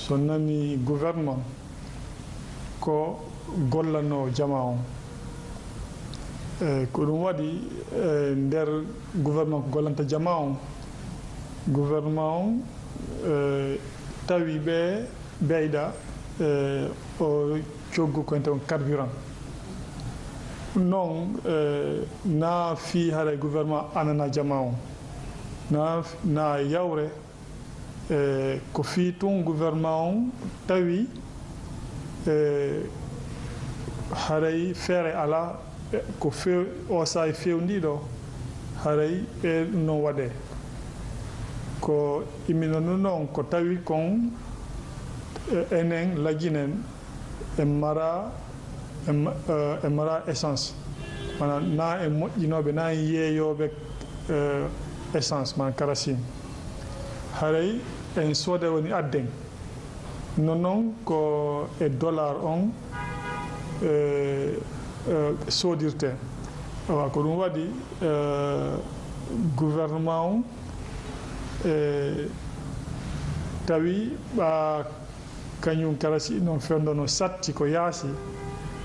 so nani gouvernement ko gollano jama on ko ɗum waɗi nder gouvernement ko gollanta jama on gouvernement on tawi ɓe ɓeyda o coggu ko ente on carburant non na fi haɗa gouvernement anana jama on na yawre ko fi tun gouvernement on tawi haray feere ala ko few o sahay fewndiɗo haray ɓe ɗum noon waɗe ko imminono noon ko tawi kon enen laginen e mara essence mana na e moƴƴinoɓe na e yeeyoɓe essence mana karasine haray en sooda woni adden non noon ko e dollar on soodirte awa ko ɗum waɗi gouvernement on tawi ɓa kañum karasi noon fewdono satti ko yaasi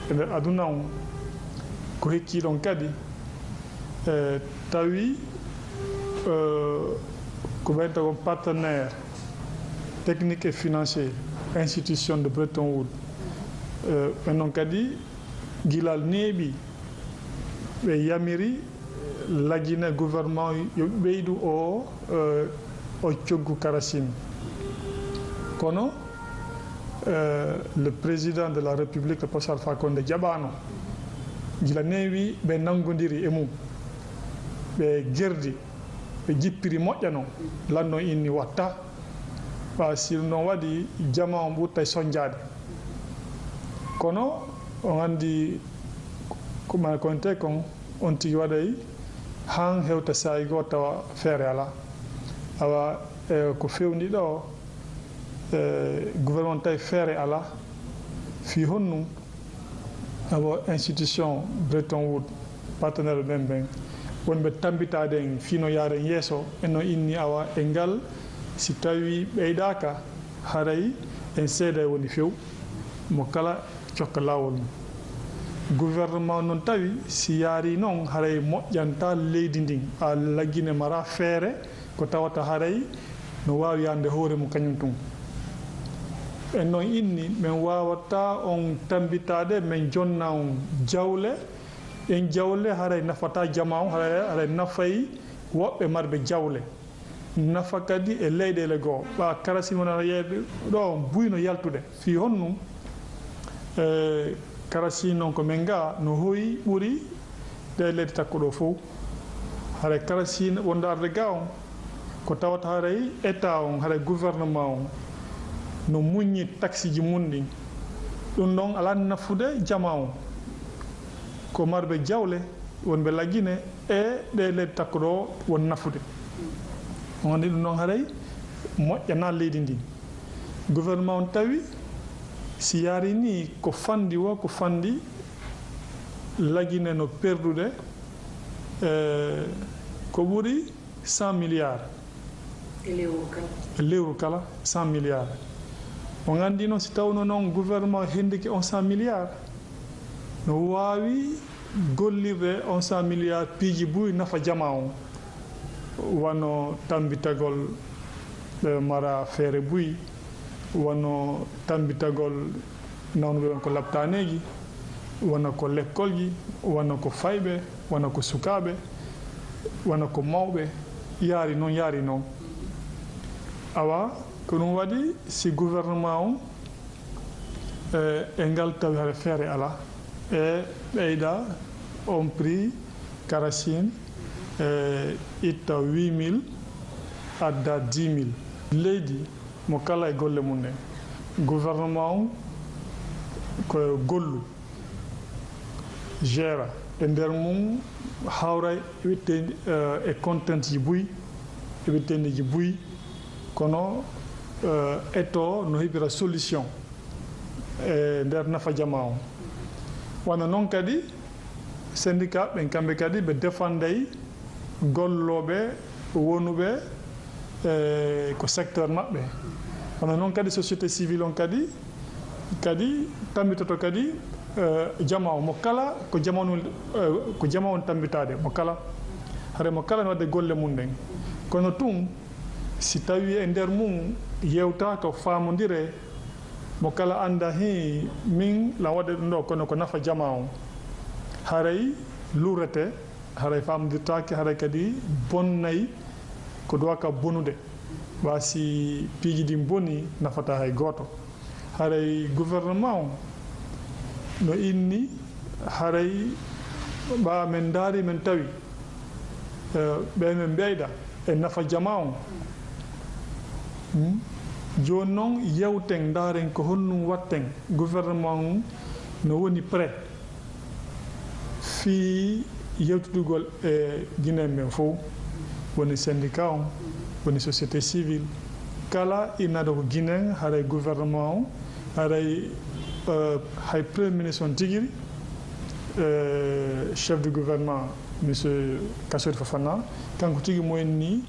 e nder aduna on ko hekkiɗon kadi tawi ko ɓeyta ko partenaire technique et financier institution de Bretton Woods ɓen noon kadi gilal neeɓi ɓe yamiri lagine gouvernement yo ɓeydu o coggu karasine kono le président de la république le professeur Alpha Condé jaɓano gila neewi ɓe nangodiri e mum ɓe gerdi ɓe jippiri moƴƴano lanno inni watta ɓa sil noon waɗi jama on ɓurta e soñjade kono on andi kuma konte kon on tigi waɗay han hewta sayi goo tawa feere ala awa ko fewndi ɗo gouvernement tawi feere ala fi honnum awa institution Bretton Woods partenaire ɓen ɓen wonɓe tambitade en fino yaren yeeso eno inni awa e ngal si tawi ɓeydaka haray en seeda woni few mo kala cokka lawol mum gouvernement noon tawi si yaari noon haray moƴƴanta leydi ndin a laggine mara feere ko tawata haray no wawi yande hoore mum kañum tun en noon inni min wawata on tambitade min jonna on jawle en jawle haray nafata jama on haray nafay woɓɓe marɓe jawle nafa kadi e leyɗele goo ɓa karasine wonana yeeɓe ɗo on buyno yaltude fi honnum karasine noon ko min ga no hoyi ɓuuri ɗe leydi takkuɗo fof haray karasine wonde arde ga on ko tawata haray état on haray gouvernement on no muññi taxe ji mum ɗin ɗum ɗon ala nafude jama on ko marɓe jawle wonɓe laggine e ɗe leydi takkuɗo won nafude on andi ɗum ɗon haray moƴƴana leydi ndi gouvernement on tawi si yaari ni ko fandi wo ko fandi laggine no perdude ko ɓuri 100 milliards e lewru kala 100 milliards on andi noon si tawno noon gouvernement hendiki on 100 milliards no wawi gollirde on 100 milliards piiji buy nafa jama on wano tambitagol ɓe mara feere buy wano tambitagol nawnuɓe on ko laptaneji wona ko l'école ji wona ko fayɓe wona ko sukaɓe wona ko mawɓe yaari noon awa ko ɗum waɗi si gouvernement on e ngal tawi haɗa feere ala e ɓeyda on prix karasine itta 8000 adda 10 000 leydi mo kala e golle mum en gouvernement on ko gollu gera e nder mum hawra wittendi e content ji buy e wittendi ji buy kono eto no heɓira solution e nder nafa jama on wona noon kadi syndicat ɓen kamɓe kadi ɓe défenday golloɓe wonuɓe ko secteur maɓɓe hono noon kadi société civile on kadi tambitoto kadi jama mo kala ko jama on tambitade mo kala hare mo kala no wadde golle mum nden kono tun si tawi e nder mum yewta to famodire mo kala anda hi min la wadde ɗum ɗo kono ko nafa jama on haray lurete haray famodirtake haray kadi bonnayi ko dowa ka bonude wasi piiji ɗi boni nafata hay goto haray gouvernement o no inni haray ɓa men daari men tawi ɓe men ɓeyɗa e nafa jama on joni noon yewten daren ko honnum watten gouvernement no woni prêt fi yewtudugol e Guinée men fof woni syndicat on woni société civile kala innada ko Guinée haray gouvernement o haray hay premier ministre on tigiri chef du gouvernement monsieur Kassori Fofana kanko tigi moyen ni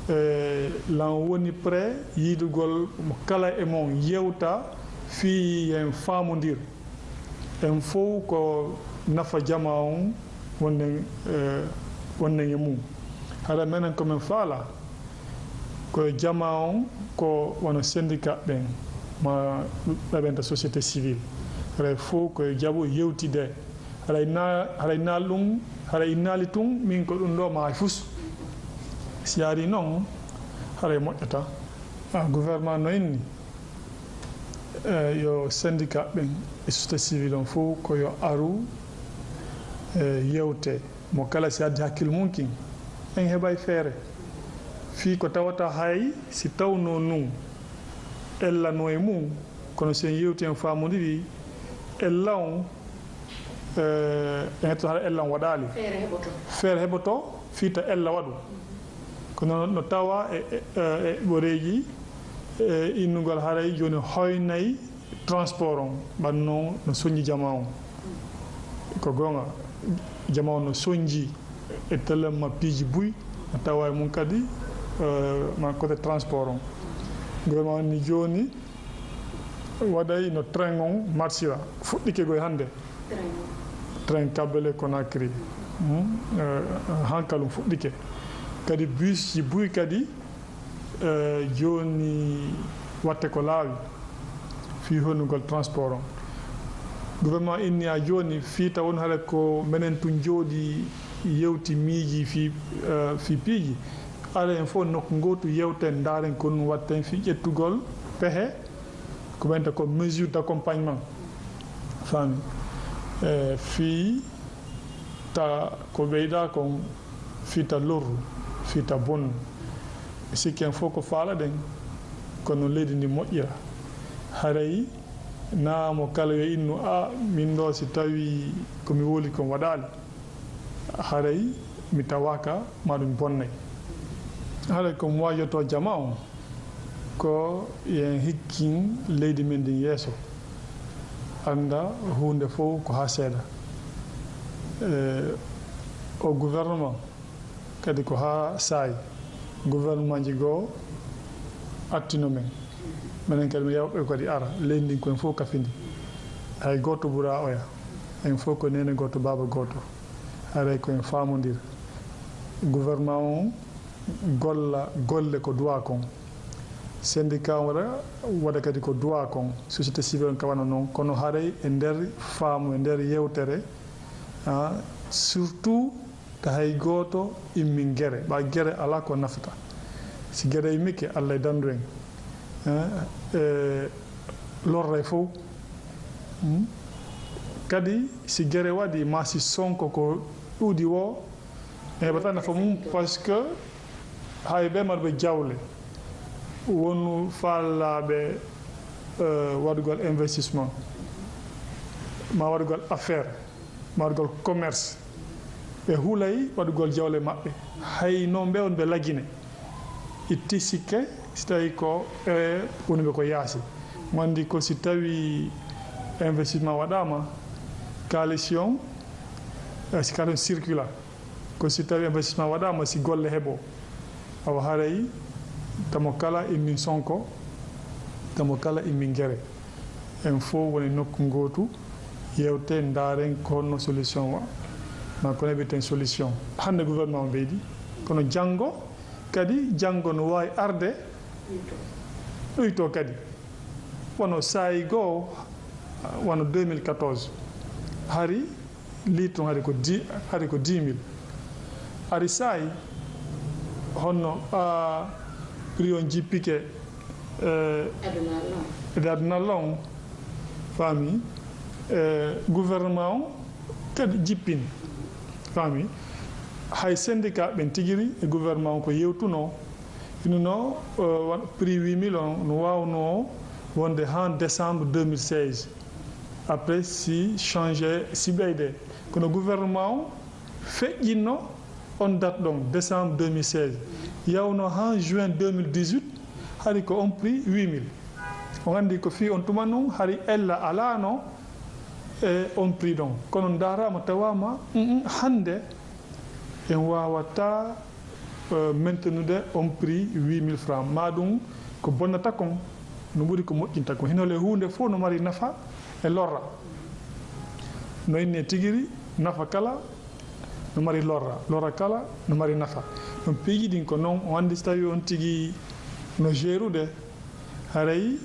lan woni prêt yidugol mo kala e mon yewta fi en famodir en fof ko nafa jama on wonnen e mum hara menen komin faala ko jama on ko wono syndicat ɓen ma ɗaɓenta société civile haray fof ko jaɓo yewtide haray naal ɗum haray naali tun min ko ɗum ɗo ma fus si yaari noon haray moƴƴata gouvernement no inni yo syndicat ɓen e société civile on fof koyo aru yewte mo kala si addi hakkille mum kin en heɓay feere fi ko tawata hay si tawno nun ellano e mum kono sen yewti en famodiri ella on en hetto haɗa ella on waɗali feere heɓoto fiita ella waɗu kono no tawa e ɓoreji innugol haray joni hoynayi transport on ɓanno no soñji jama on ko gonga jama on no soñji e telemma piiji buy no tawa e mum kadi ma côté transport on gouvernement ni joni waɗay no train on marchira fuɗɗike goye hannde train Kabele Conakry hankalum fuɗɗike kadi bus ji buy kadi joni watte ko laawi fi honnugol transport on gouvernement inni a joni fiita won haala ko menen tun jooɗi yewti miiji fi piiji ala en fof nokku gotu yewten daren ko ɗum watten fi ƴettugol pehe ko wiyete ko mesure d' accompagnement fami fi ta ko ɓeyɗa kon fiita lorru fiita bonnu sikki en fof ko faala ɗen kono leydi ndi moƴƴira haray naamo kala yo innu min ɗo si tawi komi woli kon waɗali haray mi tawaka maɗum bonnay haray komi wajoto jama on ko yen hikkin leydi men ndin yeeso anda hunde fof ko ha seeɗa o gouvernement kadi ko ha saayi gouvernement ji goo attino men minen kadi mi yawɓe kadi ara leydi ndin koyen fof kafindi hay goto ɓuura oya en fof ko nene goto baba goto haray koyen famodira gouvernement on golla golle ko duwa kon syndicat on waɗa kadi ko duwa kon société civile on kawana noon kono haray e nder faamu e nder yewtere surtout ta hay goto immin guere ɓa guere ala ko nafata si guere immike Allah e dandu en lorre fof kadi si guere waɗi ma si sonko ko ɗuuɗi wo e ɓata nafa mum par ce que hay ɓe marɓe jawle wonu fallaɓe waɗugol investissement ma waɗugol affaire ma waɗugol commerce ɓe huulay waɗugol jawle maɓɓe hay noon ɓe on ɓe lagine itti sikke si tawi ko woni ɓe ko yaasi mo andi ko si tawi investissement waɗama coalition si kaɗon circula ko si tawi investissement waɗama si golle heeɓo awa haray tamo kala immin sonko gamo kala imingere en fo woni nokku ngotu yewte ndaren kono solution wa ma ko nebiten solution hande gouvernement beedi kono jango kadi jango no way arde ɗoyto kadi wono sayi goo wono 2014 hari litre hari ko 10 000 ari sayi honno prix on jippike aduna long fami gouvernement kadi jippin fami hay syndicat ben tigiri e gouvernement ko yewtuno ino prix 8 000 on no wawno wonde en décembre 2016 après si changer si beyde kono gouvernement feƴƴinno on date donc décembre 2016 yawno en juin 2018 hari ko on prix 8 000 on andi ko fi on tuma non hari ella alano e on prix donc kono darama tawama hande en wawata maintenude on prix 8 000 francs madum ko bonnata kon no ɓuri ko moƴƴinta ko hinole hunde fof no mari nafa e lorra no inni tigiri nafa kala no mari lorra kala no mari nafa ɗum piiji ɗin ko noon o andi so tawi on tigi no gérude haray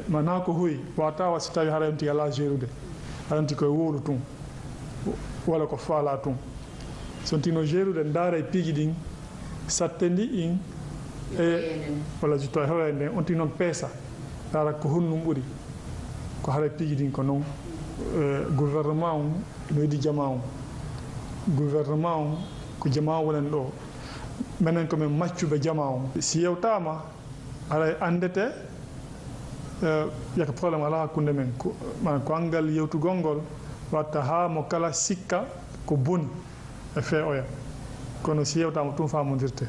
mana ko hoyi wata wa so tawi haray on tigi ala gérude aranti koye wowlu tun walla ko faala tun son tigi no gérude ndaara e piiji ɗin sattedi in e walla so tawi hewa nden on tigi noon peesa ndaara ko honnum ɓuri ko haray piiji ɗin ko noon gouvernement o no yiɗi jama o gouvernement o ko jama wonen ɗo menen komin maccuɓe jama o si yewtama haray andete yaka probléme ala hakkunde men ko angal yewtugol ngol watta ha mo kala sikka ko boni e fe oya kono si yewtama tum famodirte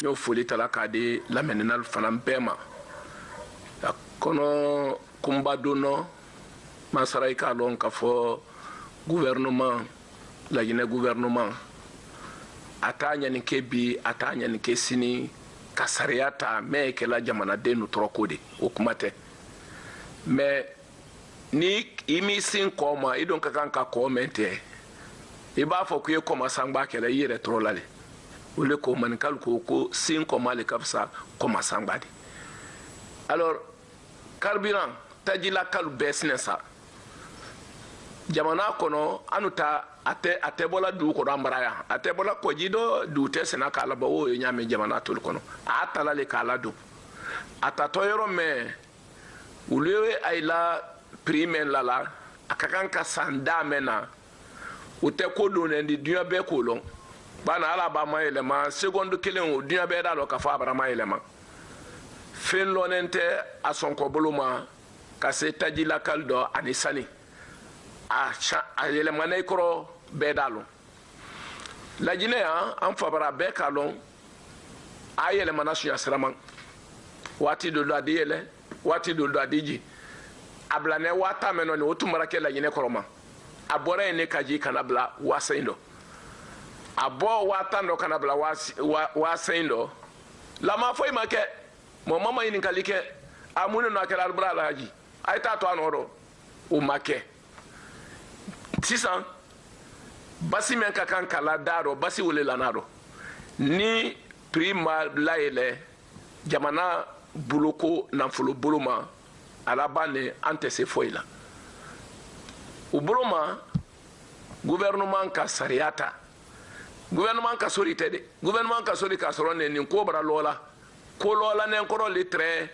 yo foli tala kadi lameninal fanan bema kono kumba duno masaray ka lon ka fo gouvernement lajine gouvernement atanya ni kebi atanya ni kesini kasariata me ke la jamana denu trokode okumate me ni imi sin koma idon ka kan ka komente iba fo ku koma sangba ke la yire trolale ole ko man kal ko sin koma le kapsa koma sangba di alors carburant tajila kal businessa jamana kono anuta ate bola du ko ambaraya ate bola ko jido du te sena kala ba wo nyame jamana tul kono atala le kala du ata toyoro me ulewe ayla primen lala akakan ka sanda mena ute ko do ne di dunya be ko lon bana ala ba ma elema seconde kelen o dunya be dalo ka fa bara ma elema fen lonente asonko boluma ka se tajila kaldo anisani a yelemane koro bedalo la jinea an fabara be kalon a yelemana suya siraman wati do do adiyele wati do do adiji ablane wata menoni otumara ke la jine koroma abore ne kaji kanabla wasaindo abo wata ndo kanabla wasaindo la ma foi make mo mama yin kalike amune no akela albra la haji ay ta to anoro o make sisan basi men ka kan kala daro basi wole lanaro ni prima laile jamana buloko nanfolo buloma alabane ante se foila u buloma gouvernement ka sariata gouvernement ka sorite de gouvernement ka sori ka sorone ni ko bara lola ko lola ne ko litre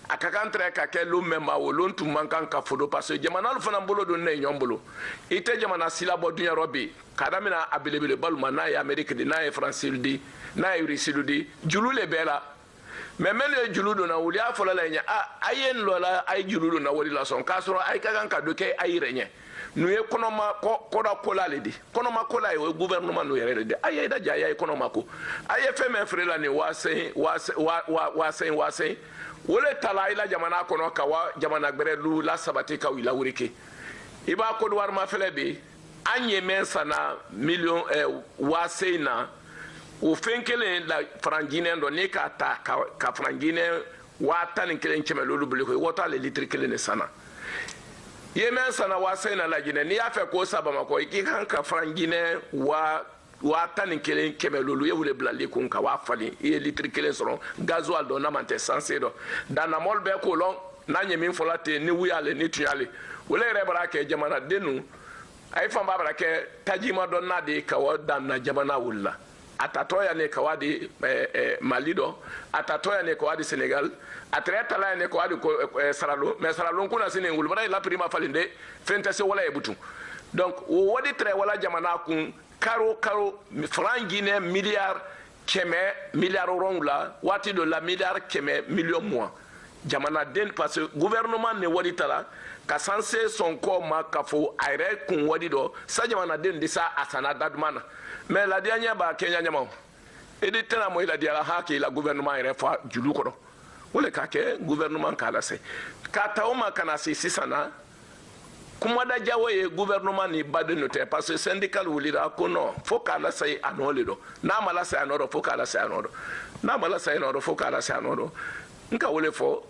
akakan tre ka ke lu memma wo lon tum mankan ka fodo parce que jamana lu fana bolo don ne nyombolo ite jamana sila bo dunya robi kadamina abilebele baluma na ya amerique di na ya france di na ya russie di julule bela memele juludo na wuli afola la nya ayen lola ay juludo na wali la son kasoro ay kakan ka doke ay renye nuye konoma koda kola ledi konoma kola e gouvernement no yere de ay da jaya konoma ko ay feme frela ni wase wole tala ila jamana kono ka wa jamana gbere lu la sabati ka wila wurike iba ko war ma fele be anye mensa na million waseina o fenkele la frangine ndo ne ka ta ka frangine wa tan kelen kɛmɛ lolu bele ko wota le litre kelen ne sana ye men sana wa sena la Guinée ni ya fɛ ko sabama ko ki kan ka frangine wa tan kelen kɛmɛ lolu ye wule blali kun ka wa fali ye litre kelen sɔrɔ gasoil do na mante sensé do dan na mol be ko lon na nyemi fola te ni wuyale ni tuyale wole re bara ke jamana denu ay fam babara ke tajima don na de ka wa dan na jamana wulla atatoya ne ka wadi Mali do atatoya ne ka wadi Sénégal atreta la ne ka wadi saralo mais saralo kuna sine ngul bara la prima falinde fentase wala e butu donc wodi tre wala jamana kun karo frangine milliard keme milliard rongla wati do la milliard keme million mois jamana den parce que gouvernement ne wadi tala ka sanse son ko ma ka fo ayre kun wadi do sa jamana den disa asana dadmana mais la dernière ba Kenya nyama et de tena mo ila diala ha ki la gouvernement ayre fa julu ko do wala ka ke gouvernement kala se ka tauma kana si sisana kuma da jawo ye gouvernement ni bade note parce que syndical wulira ko no fo kala sai anole do na mala sai anoro fo kala sai anoro na mala sai anoro fo kala sai anoro nka wole fo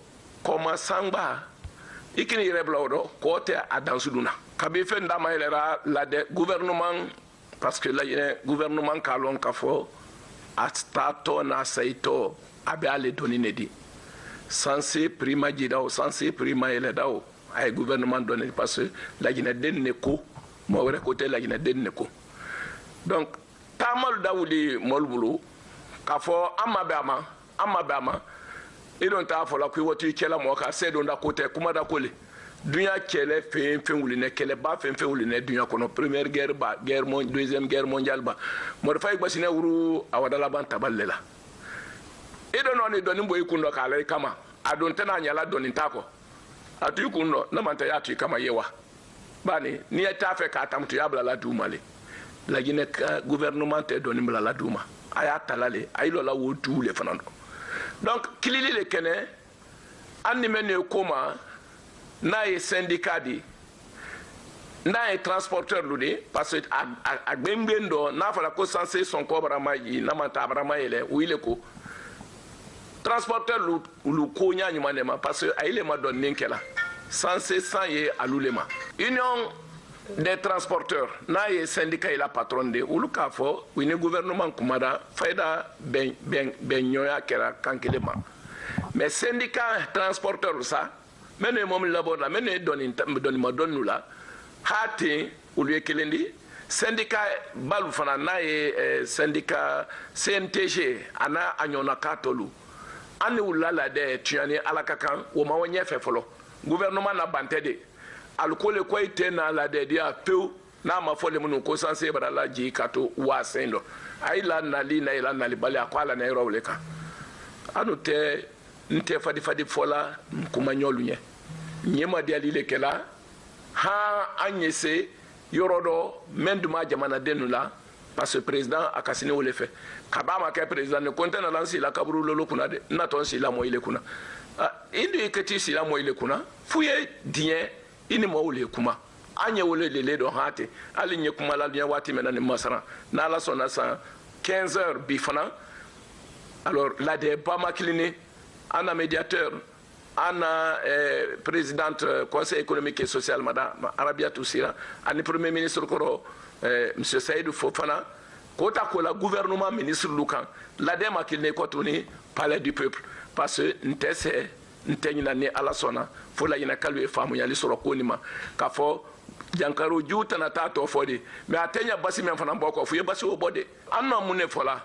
koma sangba ikini reblodo ko te adansuduna kabi fe ndama elera la de gouvernement parce que là il y a gouvernement kalon kafo astato na saito abe ale doni nedi censé prima jidao censé prima eledao ay gouvernement donné parce que la Guinée den neko mo wara côté la Guinée den neko donc tamal dawuli molbulu kafo amabama idon ta fola ku woti kela mo ka sedo nda côté kuma da kole dunya kele fen wuli ne kele ba fen wuli ne dunya kono première guerre ba deuxième guerre mondiale ba mo fay ba sine wuru awadala ban taballela idon oni doni boy kundo kala kama adon tana nyala doni tako atu kundo na manta ya tu kama yewa bani ni ta fe ka tamtu ya bla duma le la Guinée gouvernement te doni bla la duma aya talale ayilo la wotu le fanando donc kilili le kene anni mene koma na ye syndicat di na ye transporteur ludi parce que a gbembendo na fala ko censé son cobra maji na manta brama ele wile ko transporteur lu ko nya nyuma ne ma parce que aile ma don ninkela censé sans ye alulema union des transporteurs na ye syndicat ila patron de uluka fo wini gouvernement kumada faida ben nyoya kera kankelema mais syndicat transporteur ça mene mom labor la mene doni ma donu la hati uluye kelendi syndicat balu fana na ye syndicat CNTG ana anyona katolu ani ulala de tuani alakakan wo ma wonye fe folo gouvernement na bantede alcool ko ite na la de dia peu na ma fole mun ko sanse bara la ji kato wa sendo ay la nali na ila nali bale akwala na ro leka anu te nte fadi fola kuma nyolunye nyema dia lile kela ha anyese yorodo menduma jamana denula parce que président akasine wole fe kabama ke président ne kontena lansi la kaburu lolo kuna de na ton si la mo ile kuna indu ikati si la mo ile kuna fuye dien ini mo wole kuma anye wole lele do hate ali nye kuma la bien wati mena ne masara na la sona sa 15 heures bifana alors la de pas makline ana médiateur ana présidente conseil économique et social madame Arabia Toussira ani premier ministre koro monsieur Saïdou Fofana kota ko la gouvernement ministre Lukan la de makline ko toni palais du peuple parce que ntese ntenya ni ala sona fo la yina kalwe famu yali soro konima ka fo jankaro juta na tato fodi mais atenya basi men fana boko fu ye basi o bode anna mune fola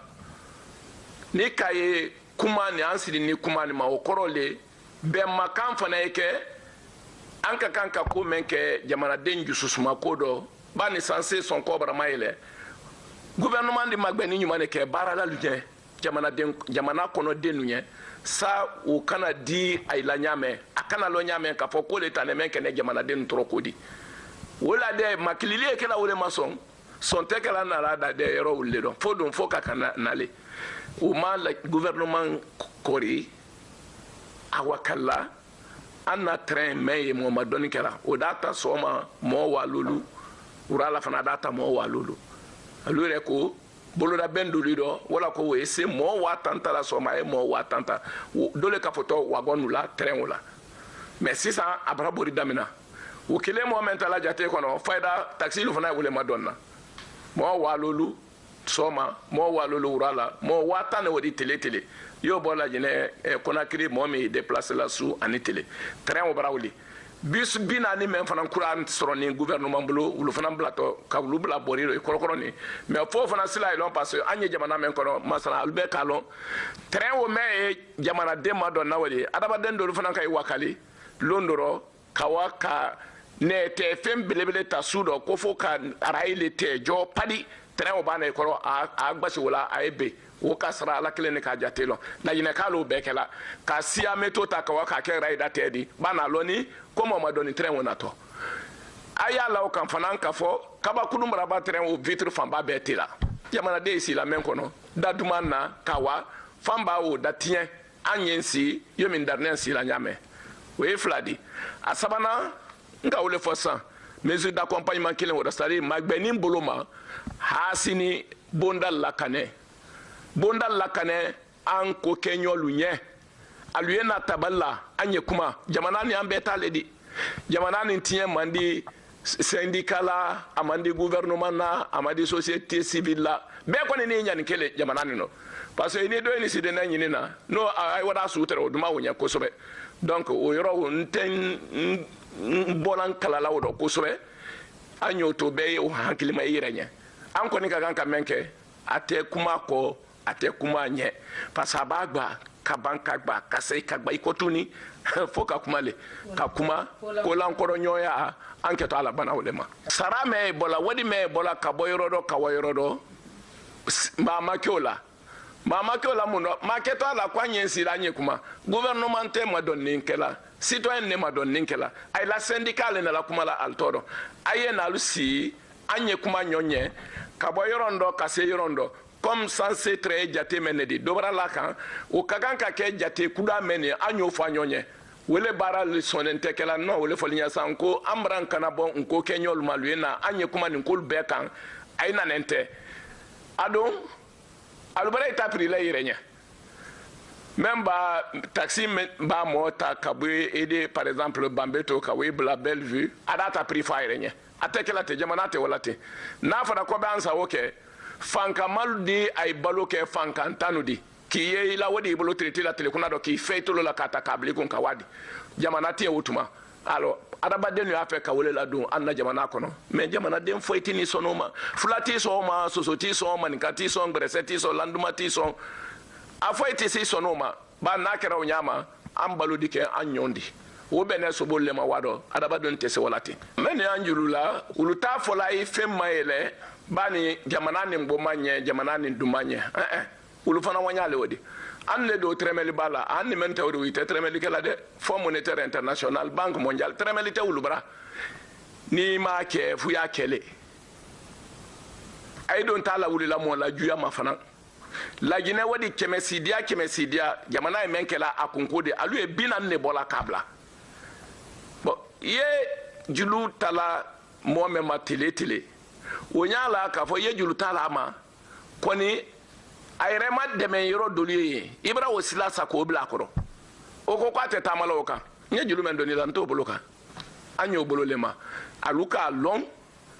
ni kaye kuma ni ansiri ni kuma ni ma o korole be makan fana yake anka kanka ko menke jamana denju susuma kodo bani sanse son kobra maile gouvernement di magbeni nyuma ne ke barala luje jamana kono denunye sa o kana di ayla nyame akana lo nyame ka fo ko le tane menke ne jamana den trokodi wala de makilili ke la wole mason son te kala na la da de ro wulle do fo dum fo ka kana nale o ma la gouvernement kori awakalla anna train me mo ma doni kala o data soma mo walulu urala fana data mo walulu alure ko boloda ben dolido wala ko we se mo wa tanta la soma e mo wa tanta dole ka foto wagon la train wala mais si ça abra bori damina o kele moment la jate kono fayda taxi lu fana wule madonna mo wa lolu soma mo wa lolu urala mo wa tane wodi tele yo bola jene Conakry mo mi déplacer la sous en télé train o brawli bis bina ni men fana kuran stroni gouvernement bulu ulu fana blato ka ulu bla boriro e korokoro ni mais fo fana sila ilon parce que anye jamana men kono masala albe kalon train o me jamana de madonna wali adaba den do fana kay wakali londoro kawaka ne te fem belebele ta sudo ko fo ka araile te jo padi train o bana e koro a gbasi wala a ebe wo ka sara ala kelen ka jatelo la yine ka lo bekela ka sia meto ta ka waka ke raida tedi bana loni ko mo madoni train wona to aya la o kan fanan ka fo kaba kudum raba train o vitre famba betela jamana de isi la men kono dadumanna kawa famba o datien anyensi yomin darnensi la nyame we fladi asabana nga wole fosan mesure d'accompagnement kelen wo stari magbeni boloma hasini bondal lakane an ko kenyolu nye aluye na taballa anye kuma jamana ni ambeta ledi jamana ni tien mandi syndicat la amandi gouvernement na amandi société civile la be ko ni nyani kele jamana ni no parce que ni do ni side na nyini na no ay wada sutere oduma wonya ko sobe donc o yoro nten bolan kala la wodo ko sobe anyo to be o hankilima yirenya an ko ni ka kan ka menke ate kuma nye pasaba gba kabanka gba kasai kagba ikotuni fo ka kuma le ka kuma ko lan koro nyoya anketo ala bana ulema sara me bola wadi me bola ka boyrodo ka woyrodo mama kyola muno maketo ala kwa nyensi la nye kuma gouvernement te madonni kela citoyen ne madonni kela ay la syndicale na la kuma la altoro aye na lusi anye kuma nyonye ka boyrondo ka se yorondo comme censé très jate menedi dobra la kan o kagan ka ke jate kuda meni anyo fa nyonye wele bara le sonente kala no wele folinya sanko amran kana bon nko kenyol maluena anye kuma ni kol bekan ayna nente adon alubara ita pri la yirenya memba taxi ba mota kabwe ede par exemple bambeto kawe bla belle vue adata pri fa yirenya atekela te jamana te walate na fara ko bansa woke fanka maldi ay baloke fanka tanudi ki ye la wadi bolo traité la télé kuna do ki feitolo la kata kabli kun kawadi jamana tie wutuma alors adaba den ya fe ka wole la don anna jamana kono mais jamana den foyti ni sonoma fulati so ma sosoti so manikati so ngreseti so landumati so afoyti si sonoma ba nakera onyama ambalo dike anyondi wo bene so bolle ma wado adaba don tese walati men anjulula uluta folai femmaele bani jamana ni mbomanye jamana ni dumanye ulu fana wanyale wodi an le do tremeli bala an ni mente wodi wite tremeli kala de Fonds monétaire international banque mondiale tremeli te ulu bra ni ma ke fu ya kele ay don tala wuli la mo la juya ma fana la gine wodi kemesidia jamana e menkela akunkode alu e binan ne bola kabla bo ye julu tala mo me ma tele wonyala ka fo ye julu tala ma koni ayrema deme yoro doliye ibra wasila sako bla koro o ko kwate tamala oka nye julu men doni lan to boloka anyo bololema aluka long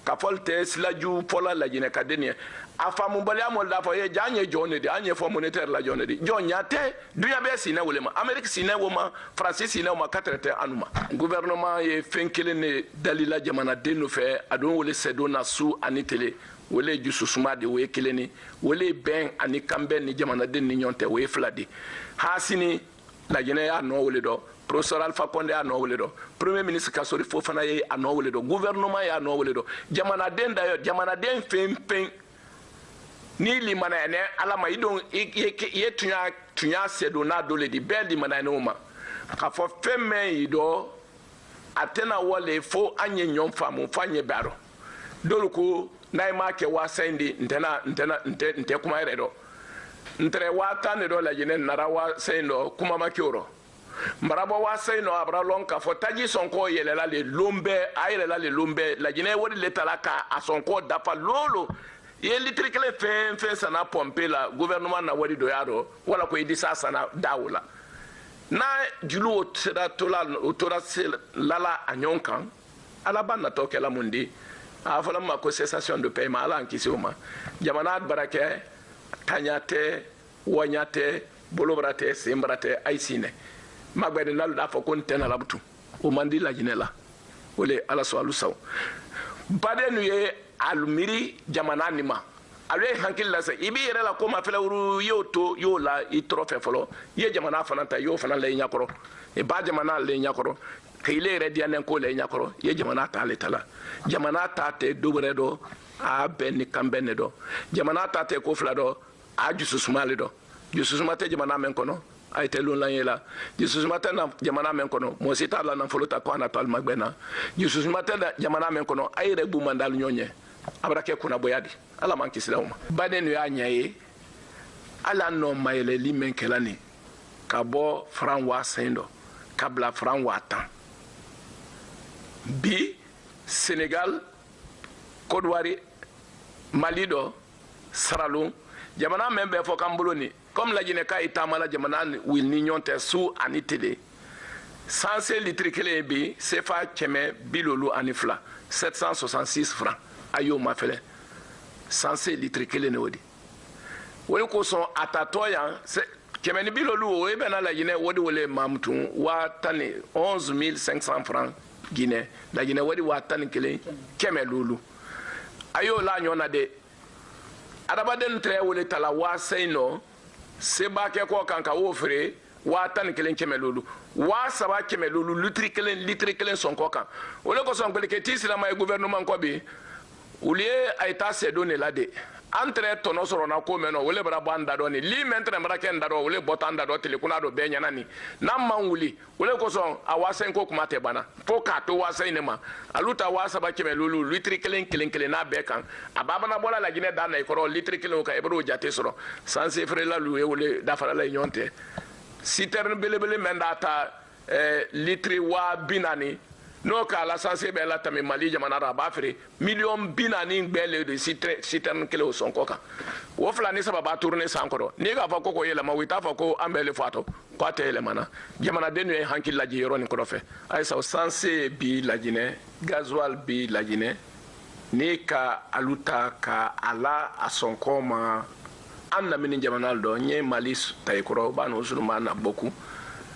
ka folte silaju pola la jine kadenia afamu bali amol da fo ye janye jone de anye Fonds monétaire la jone de jonya te duya be sine wolema amerique sine woma france sine woma katrete anuma gouvernement ye fenkele ne dalila jamana denu fe adon wole sedo na su anitele wole jususuma de we keleni wole ben ani kambe ni jamana den ni nyonte we fladi hasini la jene ya no wole do professeur Alpha Condé a no wole do premier ministre Kasori Fofana ye a no wole do gouvernement ya no wole do jamana den da jamana den fempen ni limana ne alama idon ye tunya sedo na dole di bel limana ne uma ka fo femme ido atena wole fo anye nyom famu fanye baro doluko naima ke wa sendi nte kuma redo ntre wata ne do la jine nara wa sendo kuma makioro marabo wa sendo abra lonka fo taji sonko yelela le lombe ayela le lombe la jine wodi letala ka asonko dafa lolo ye litri kelen fɛn sana pompe la gouvernement na wari do yaro wala ko idi sa sana dawula na julu o tora lala anyon kan ala ban na to kala mundi a fala ma ko cessation de paiement ala ankisioma jamana barake tanyate wanyate bolobrate sembrate aisine magbede nalu da fo kon tena labtu o mandi la jinela wole ala so alusaw bade nu ye alumiri jamana nima alwe hankil la sa ibi yere la ko ma fela wuru yo to yo la i trofe folo ye jamana fana ta yo fana le nyakoro e ba jamana le nyakoro kile re dianen ko le nyakoro ye jamana ta le tala jamana ta te dobre do a ben kambene do jamana ta te ko fla do a jususumale do jususumate jamana men kono a été long la Jesus matin jamana men kono mo sita la na folota ko na tal magbena Jesus matin jamana men kono ay re bu mandal nyonye abrake kuna boyadi ala man kisilawma baden yo anyaye ala no mayele limen kelani kabo fran wa sendo kabla fran wa tan bi Senegal Côte d'Ivoire Mali do Saralou jamana men be fo kambuloni comme la Guinée-Ka itamala jamana wil ni nyonte su ani tele sans litre kele bi sefa keme bilolu anifla 766 francs ayo mafele sans litre kele ne wodi woni ko son atatoya keme ni bilolu o e bena la Guinée wodi wole mamtun wa tani 11500 francs Guinée la Guinée wodi wa tani kele keme lulu ayo la nyona de adabaden tre wole tala wa seino seba ke ko kanka wofre wa tan kelen kemelulu wa saba kemelulu litre kelen son ko kan wole ko son ko ke tisila may gouvernement ko bi ulie aita se donner la de entre tono soro na ko meno wole bara banda do ni li mentre mara ken da do wole botanda do tele kuna do benya nani na manwuli wole ko son awasen ko kuma te bana fo ka to wasen ne ma aluta wa saba kemelulu litre kelen na be kan ababa na bola la Guinée da na ikoro litre kelen ka ebro jate soro sans efre la lu wole da fara la nyonte citerne belebele mendata litre wa binani no ka la sanse be la tami Mali jamana raba fere million binani gbele de citerne kele o son koka wo flani sababa tourner sankoro ni ga fa ko yela ma wita fa ko ambele fato ko te ele mana jamana denu e hankil la jiro ni ko fe ay sa sanse bi la Guinée gasoil bi la Guinée ni ka aluta ka ala asonkoma anna min jamana do nye Mali tay ko ba no suluma na boku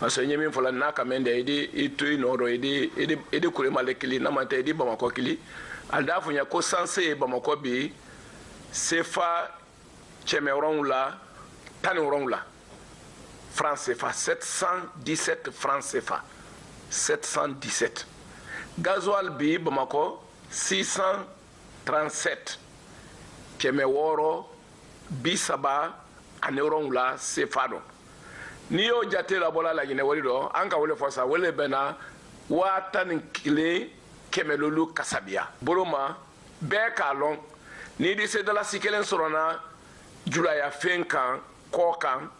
parce que nyemi fola na kamende edi itu inoro edi kure malekili na mate edi Bamako kili aldafu nya ko sanse Bamako bi sefa chemeron la tanoron la francs CFA 717 francs CFA 717 gasoil bi Bamako 637 chemeworo bisaba aneron la CFA do ni yo jate la bola la Guinée wali do anka wole fosa wole bena watan kile kemelulu kasabia boroma be kalon ni di se de la sikelen sorona jula ya fenkan kokan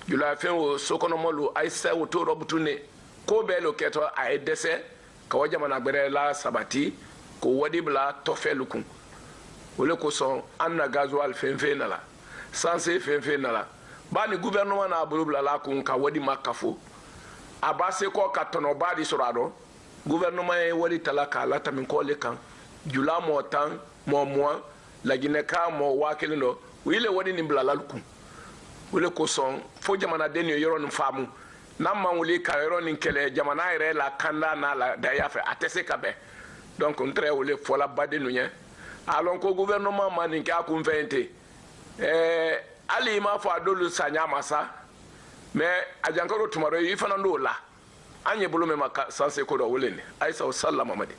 jula ya fen o sokonomolu aisa o to robutune ko be lo keto a edese ka wajama na gbere la sabati ko wadi bla tofelukun wole ko son anna gasoil fenfe nala sanse fenfe nala bani gouvernement na bulubla la kun ka wadi makafo abase ko ka tono badi sorado gouvernement e wadi talaka la tamin ko le kan jula mo tan mo la Guinée-Ka mo wakelindo wile wadi ni blala kun wile ko son fo jamana denyo yoro no famu namma wuli ka yoro ni kele jamana ire la kanda na la daya fe atese ka be donc on très wule fo la badi no nye alon ko gouvernement mani ka kun vente ali ma fo adolu sanya masa mais ajankaro tumaro yi fana ndo la anye bulu me maka sanse ko do woleni aisa sallama made